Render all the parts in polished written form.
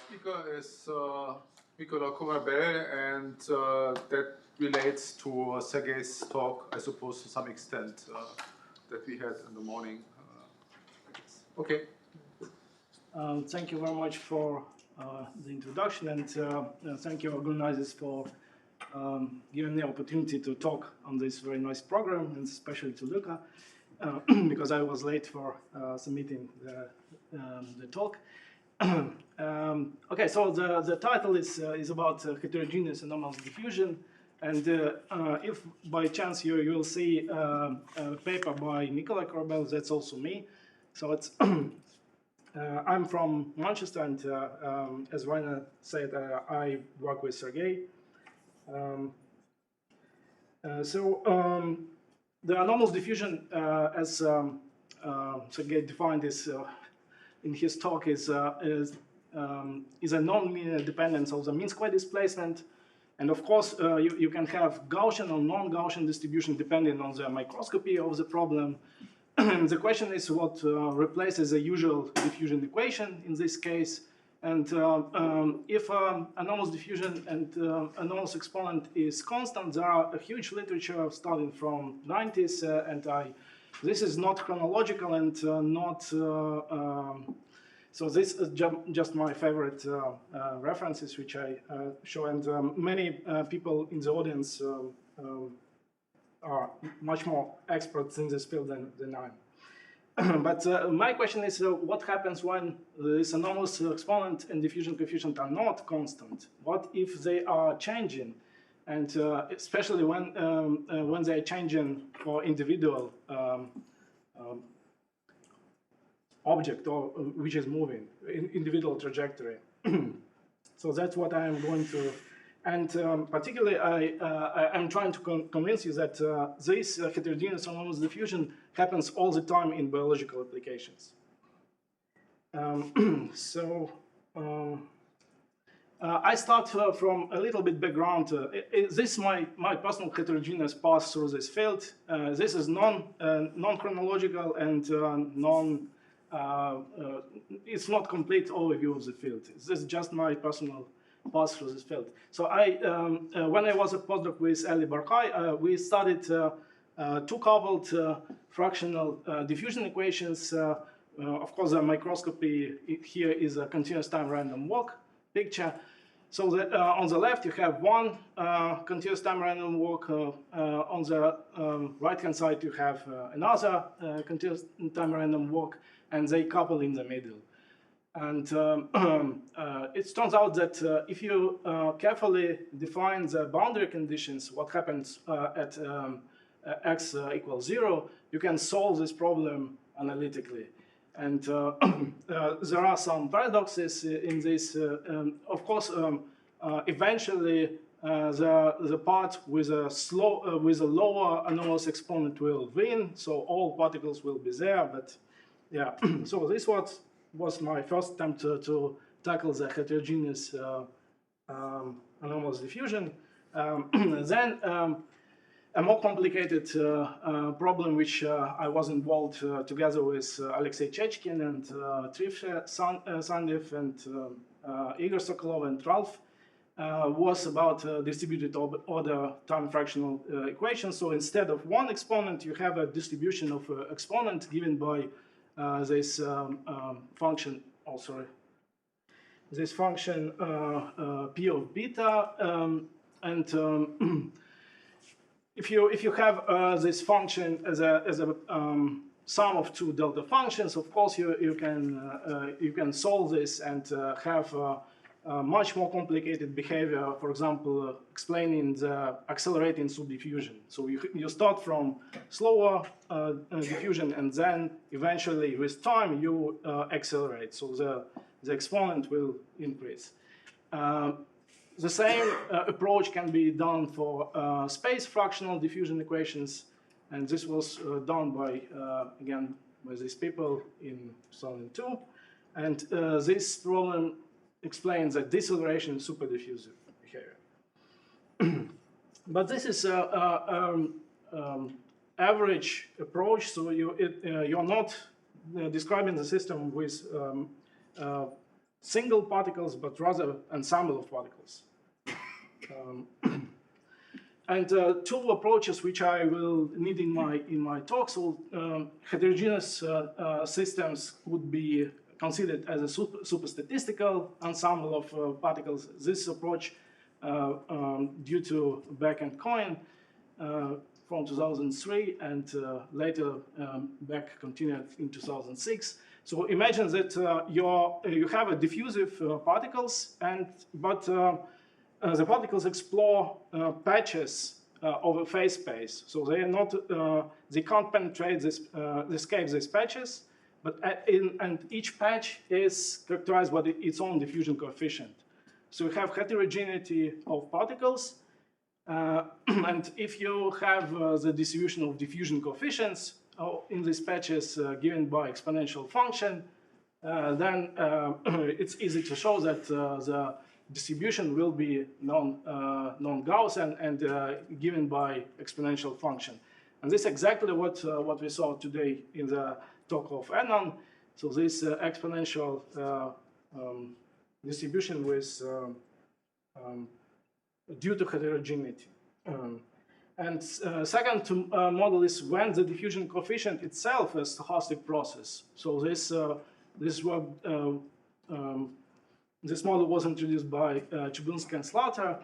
speaker is Mykola Korabel, and that relates to Sergei's talk, I suppose, to some extent, that we had in the morning. Okay. Thank you very much for the introduction, and thank you, organizers, for giving me the opportunity to talk on this very nice program, and especially to Luca, because I was late for submitting the talk. Okay, so the title is about heterogeneous anomalous diffusion, and if by chance you will see a paper by Mykola Korabel, that's also me. So it's I'm from Manchester, and as Rainer said, I work with Sergei. The anomalous diffusion, as Sergei defined this in his talk, is a nonlinear dependence of the mean square displacement. And of course, you can have Gaussian or non-Gaussian distribution depending on the microscopy of the problem. And the question is what replaces the usual diffusion equation in this case. And if anomalous diffusion and anomalous exponent is constant, there are a huge literature starting from 90s, and this is not chronological and not, so this is just my favorite references, which I show, and many people in the audience are much more experts in this field than I am. But my question is, what happens when this anomalous exponent and diffusion coefficient are not constant? What if they are changing? And especially when they are changing for individual object or which is moving, individual trajectory. So that's what I am going to. And particularly, I'm trying to convince you that this heterogeneous anomalous diffusion happens all the time in biological applications. I start from a little bit background. This is my personal heterogeneous path through this field. This is non-chronological and it's not complete overview of the field. This is just my personal pass through this field. So when I was a postdoc with Ali Barkai, we studied two coupled fractional diffusion equations. Of course, the microscopy here is a continuous time random walk picture. So that, on the left, you have one continuous time random walk. On the right-hand side, you have another continuous time random walk, and they couple in the middle. And it turns out that if you carefully define the boundary conditions, what happens at x equals 0, you can solve this problem analytically. And there are some paradoxes in this. Of course, eventually the part with a lower anomalous exponent will win, so all particles will be there. But yeah, so this was my first attempt to tackle the heterogeneous anomalous diffusion. Then a more complicated problem, which I was involved together with Alexei Chechkin and Trivshe Sandev and Igor Sokolov and Ralph, was about distributed order time fractional equations. So instead of one exponent, you have a distribution of exponent given by this function, this function p of beta, and if you have this function as a sum of two delta functions, of course you can solve this and have much more complicated behavior. For example, explaining the accelerating subdiffusion. So you start from slower diffusion, and then eventually with time you accelerate. So the exponent will increase. The same approach can be done for space fractional diffusion equations, and this was done by, again, by these people in 2002. And this problem explains that deceleration is superdiffusive behavior. But this is average approach, so you're not describing the system with single particles, but rather ensemble of particles. And two approaches which I will need in my talk. So heterogeneous systems would be considered as a superstatistical ensemble of particles. This approach, due to Beck and Cohen from 2003, and later Beck continued in 2006. So imagine that you have a diffusive particles, but the particles explore patches of a phase space. So they are not, they can't penetrate this, escape these patches, but and each patch is characterized by its own diffusion coefficient. So you have heterogeneity of particles, and if you have the distribution of diffusion coefficients in these patches given by exponential function, then it's easy to show that the distribution will be non-Gaussian and given by exponential function. And this is exactly what we saw today in the talk of Anon. So this exponential distribution with due to heterogeneity. And second model is when the diffusion coefficient itself is a stochastic process. So this model was introduced by Chabunsky and Slater.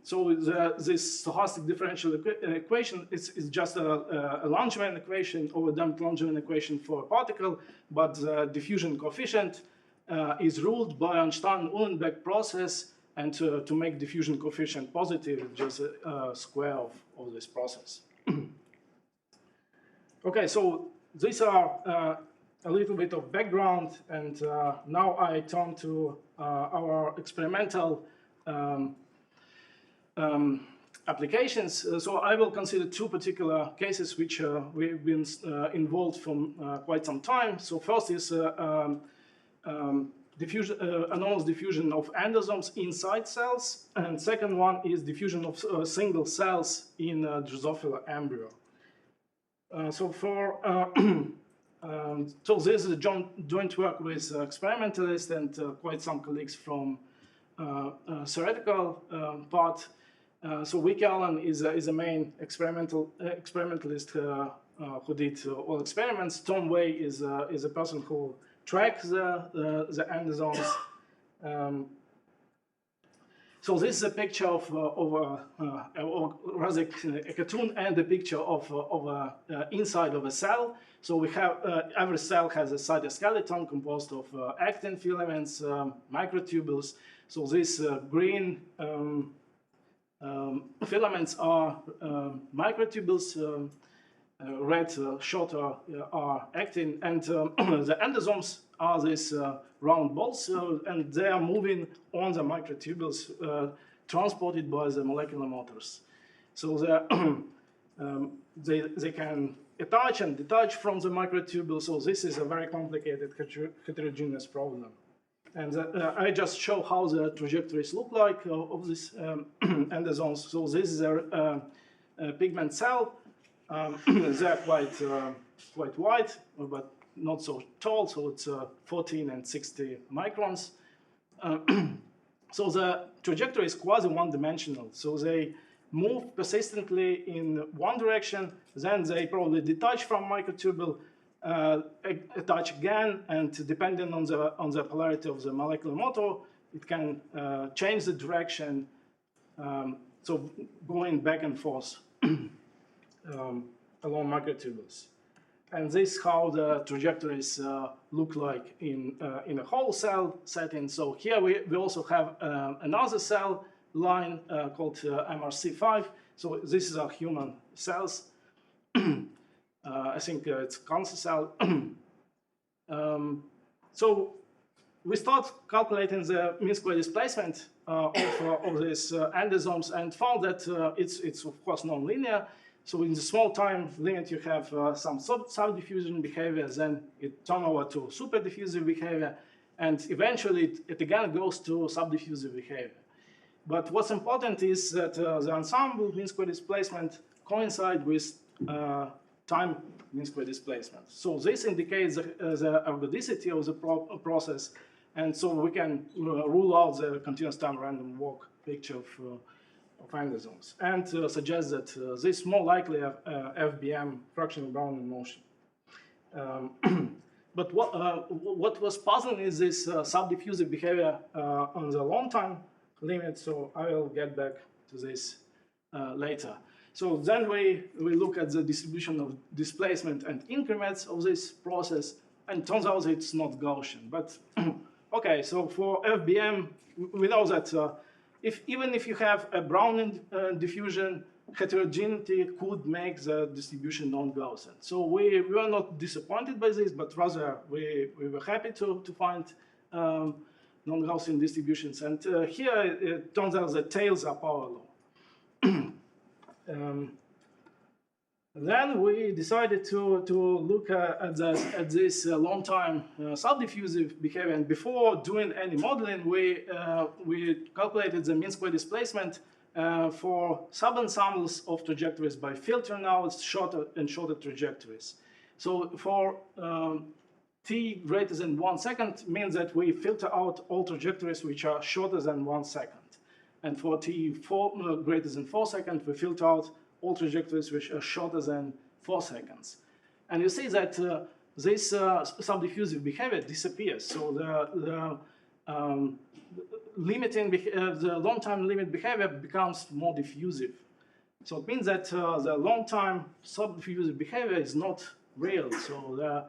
So this stochastic differential equation is just a Langevin equation, overdamped Langevin equation for a particle, but the diffusion coefficient is ruled by Einstein-Uhlenbeck process, and to make diffusion coefficient positive, just a square of this process. Okay, so these are a little bit of background, and now I turn to our experimental applications. So I will consider two particular cases which we've been involved from quite some time. So first is anomalous diffusion of endosomes inside cells, and second one is diffusion of single cells in Drosophila embryo. So this is a joint work with experimentalists and quite some colleagues from theoretical part. So Vicky Allen is a main experimentalist who did all experiments. Tom Way is a person who tracks the endosomes. So this is a picture or rather a cartoon and a picture of inside of a cell. So we have every cell has a cytoskeleton composed of actin filaments, microtubules. So these green filaments are microtubules. Red shorter are actin, and the endosomes are these round balls, and they are moving on the microtubules transported by the molecular motors. So they can attach and detach from the microtubule. So this is a very complicated heterogeneous problem. And I just show how the trajectories look like of these endosomes. So this is a pigment cell. They're quite wide, but not so tall, so it's 14 and 60 microns. So the trajectory is quasi one-dimensional. So they move persistently in one direction, then they probably detach from microtubule, attach again, and depending on the polarity of the molecular motor, it can change the direction, so going back and forth along microtubules. And this is how the trajectories look like in a whole cell setting. So here we also have another cell line called MRC5. So this is our human cells. I think it's cancer cell. So we start calculating the mean square displacement of these endosomes and found that it's of course non-linear. So in the small time limit, you have some subdiffusion behavior, then it turns over to superdiffusive behavior, and eventually it again goes to subdiffusive behavior. But what's important is that the ensemble mean square displacement coincide with time mean square displacement. So this indicates the ergodicity of the process, And so we can rule out the continuous time random walk picture of endosomes, and suggest that this is more likely FBM, fractional Brownian motion. But what was puzzling is this subdiffusive behavior on the long time limit, so I will get back to this later. So then we look at the distribution of displacement and increments of this process, and it turns out it's not Gaussian. But okay, so for FBM, we know that even if you have a Brownian diffusion, heterogeneity could make the distribution non-Gaussian. So we were not disappointed by this, but rather we were happy to find non-Gaussian distributions. And here it turns out the tails are power law. Then we decided to look at this long time subdiffusive behavior. And before doing any modeling, we calculated the mean square displacement for sub-ensembles of trajectories by filtering out shorter and shorter trajectories. So for t greater than 1 second means that we filter out all trajectories which are shorter than 1 second. And for t greater than 4 seconds, we filter out all trajectories which are shorter than 4 seconds. And you see that this subdiffusive behavior disappears. So the long time limit behavior becomes more diffusive. So it means that the long time subdiffusive behavior is not real. So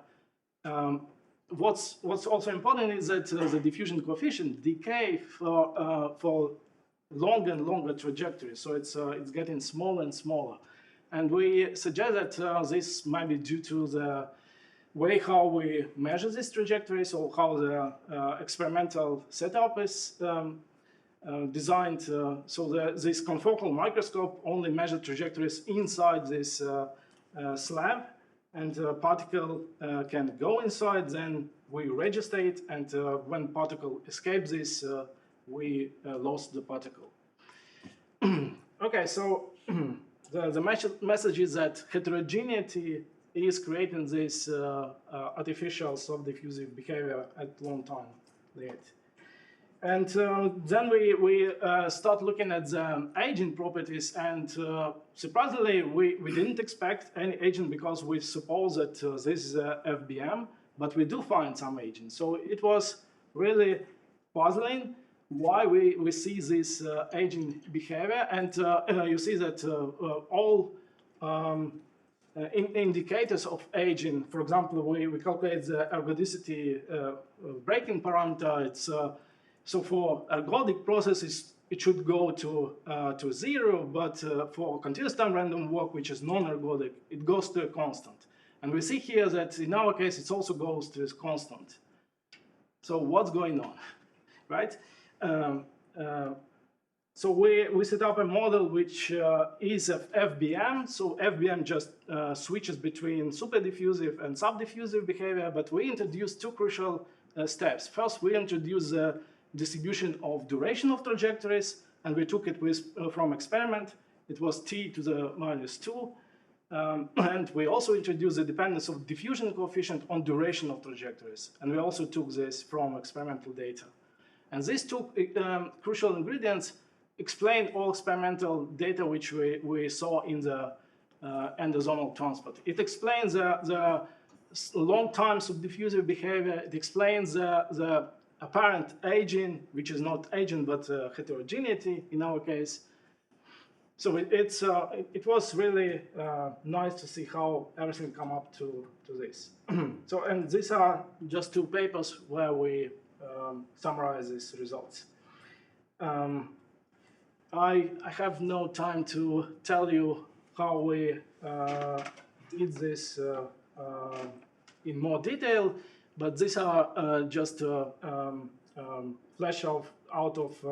what's also important is that the diffusion coefficient decay for longer and longer trajectories. So it's getting smaller and smaller. And we suggest that this might be due to the way how we measure these trajectories, or how the experimental setup is designed. So this confocal microscope only measures trajectories inside this slab, and particle can go inside, then we register it, and when particle escapes this, we lost the particle. Okay, so the message is that heterogeneity is creating this artificial subdiffusive behavior at long time limit. And then we start looking at the aging properties, and surprisingly, we didn't expect any aging because we suppose that this is FBM, but we do find some aging. So it was really puzzling why we see this aging behavior, and you see that all indicators of aging, for example, we calculate the ergodicity breaking parameter. It's so for ergodic processes, it should go to 0, but for continuous time random walk, which is non-ergodic, it goes to a constant. And we see here that in our case, it also goes to a constant. So what's going on, right? So we set up a model which is of FBM. So FBM just switches between superdiffusive and subdiffusive behavior, but we introduced two crucial steps. First, we introduced the distribution of duration of trajectories, and we took it from experiment. It was t to the -2. And we also introduced the dependence of diffusion coefficient on duration of trajectories. And we also took this from experimental data. And these two crucial ingredients explain all experimental data which we saw in the endosomal transport. It explains the long time subdiffusive behavior. It explains the apparent aging, which is not aging, but heterogeneity in our case. So it was really nice to see how everything come up to this. So, and these are just two papers where we summarize these results. I have no time to tell you how we did this in more detail, but these are just flash out of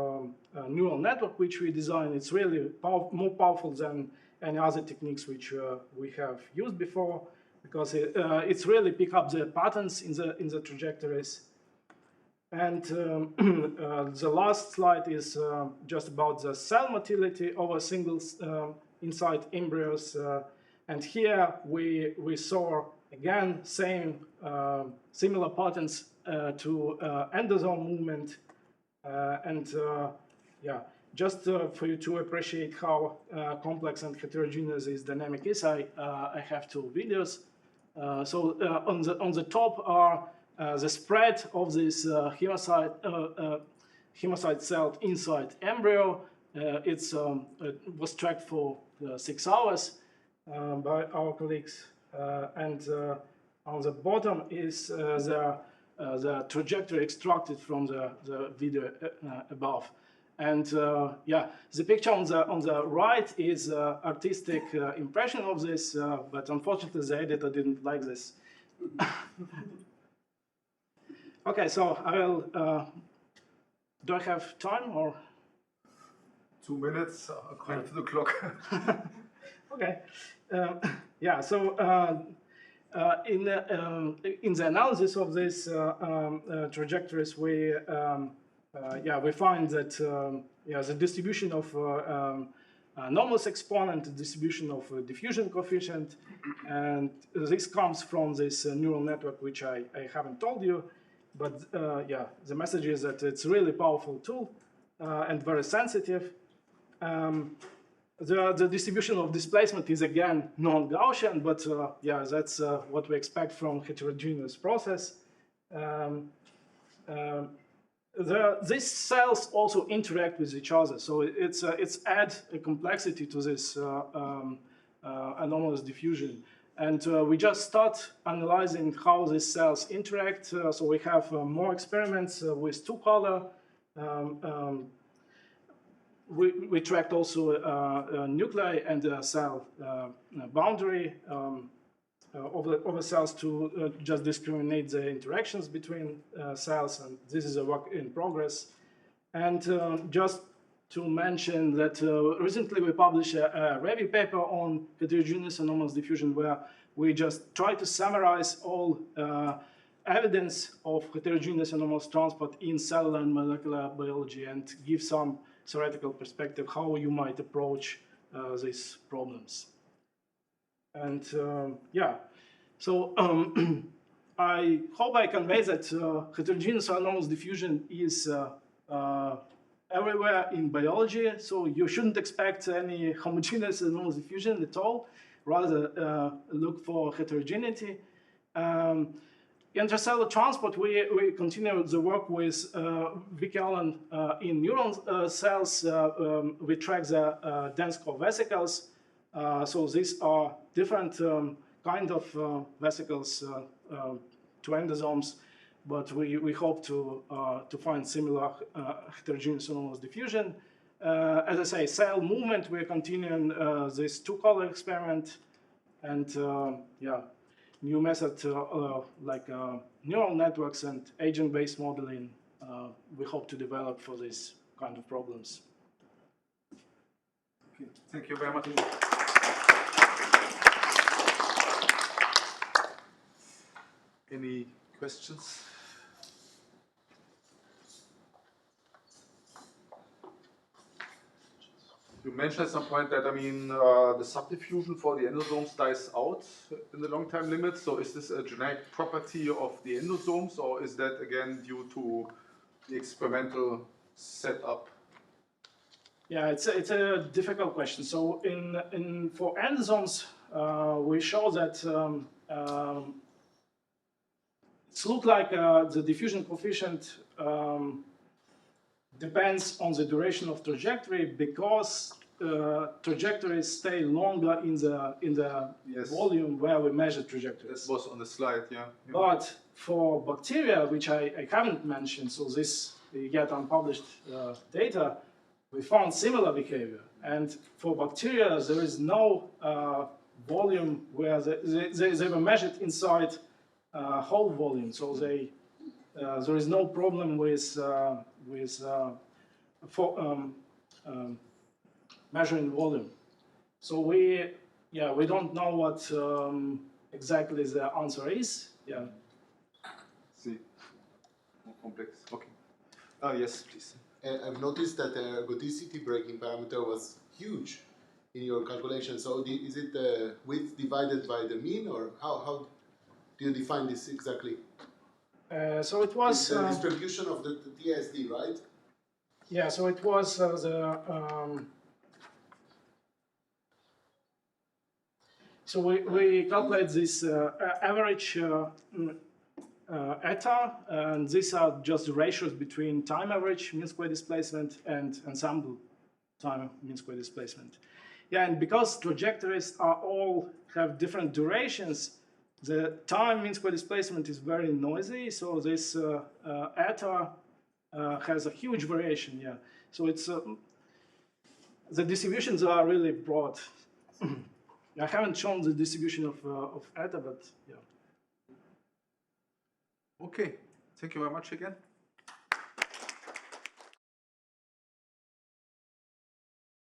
neural network which we designed. It's really more powerful than any other techniques which we have used before, because it's really pick up the patterns in the trajectories. And the last slide is just about the cell motility over singles inside embryos. And here we saw again, similar patterns to endosome movement, yeah, just for you to appreciate how complex and heterogeneous this dynamic is, I have two videos. On the top are the spread of this hemocyte cell inside embryo. It was tracked for 6 hours by our colleagues, and on the bottom is the trajectory extracted from the video above. And yeah, the picture on the right is artistic impression of this, but unfortunately the editor didn't like this. Okay, so I will. Do I have time or? 2 minutes according to the clock. Okay. Yeah. So in the analysis of these trajectories, we find that the distribution of anomalous exponent, the distribution of diffusion coefficient, and this comes from this neural network, which I haven't told you, but yeah, the message is that it's a really powerful tool and very sensitive. The distribution of displacement is again non-Gaussian, but yeah, that's what we expect from heterogeneous process. These cells also interact with each other, so it's add a complexity to this anomalous diffusion. And we just start analyzing how these cells interact. So we have more experiments with two-color. We tracked also nuclei and cell boundary of the cells to just discriminate the interactions between cells, and this is a work in progress. And just to mention that recently we published a review paper on heterogeneous anomalous diffusion, where we just try to summarize all evidence of heterogeneous anomalous transport in cellular and molecular biology and give some theoretical perspective how you might approach these problems. And yeah, so I hope I convey that heterogeneous anomalous diffusion is everywhere in biology, so you shouldn't expect any homogeneous anomalous diffusion at all, rather look for heterogeneity. Intracellular transport, we continue the work with Vicky Allen in neuron cells. We track the dense core vesicles. So these are different kind of vesicles to endosomes, but we hope to find similar heterogeneous anomalous diffusion. As I say, cell movement, we're continuing this two-color experiment, and yeah, new method like neural networks and agent-based modeling we hope to develop for these kind of problems. Okay, thank you very much. Any questions? You mentioned at some point that, I mean, the subdiffusion for the endosomes dies out in the long-time limit. So is this a genetic property of the endosomes, or is that again due to the experimental setup? Yeah, it's a difficult question. So for endosomes, we show that it looks like the diffusion coefficient depends on the duration of trajectory, because trajectories stay longer in the Yes. volume where we measure trajectories. That was on the slide, yeah. But for bacteria, which I haven't mentioned, so this yet unpublished data, we found similar behavior. And for bacteria, there is no volume where they were measured inside whole volume, so there is no problem with measuring volume. So we don't know what exactly the answer is. Yeah. See, more complex. Okay. Yes, please. I've noticed that the ergodicity breaking parameter was huge in your calculation. So is it the width divided by the mean, or how do you define this exactly? So it was It's the distribution of the TSD, right? yeah. So it was so we calculate this average eta, and these are just the ratios between time average mean square displacement and ensemble time mean square displacement. Yeah, and because trajectories are all have different durations, the time mean square displacement is very noisy. So this eta has a huge variation. Yeah, so it's the distributions are really broad. I haven't shown the distribution of eta, but yeah. Okay, thank you very much again.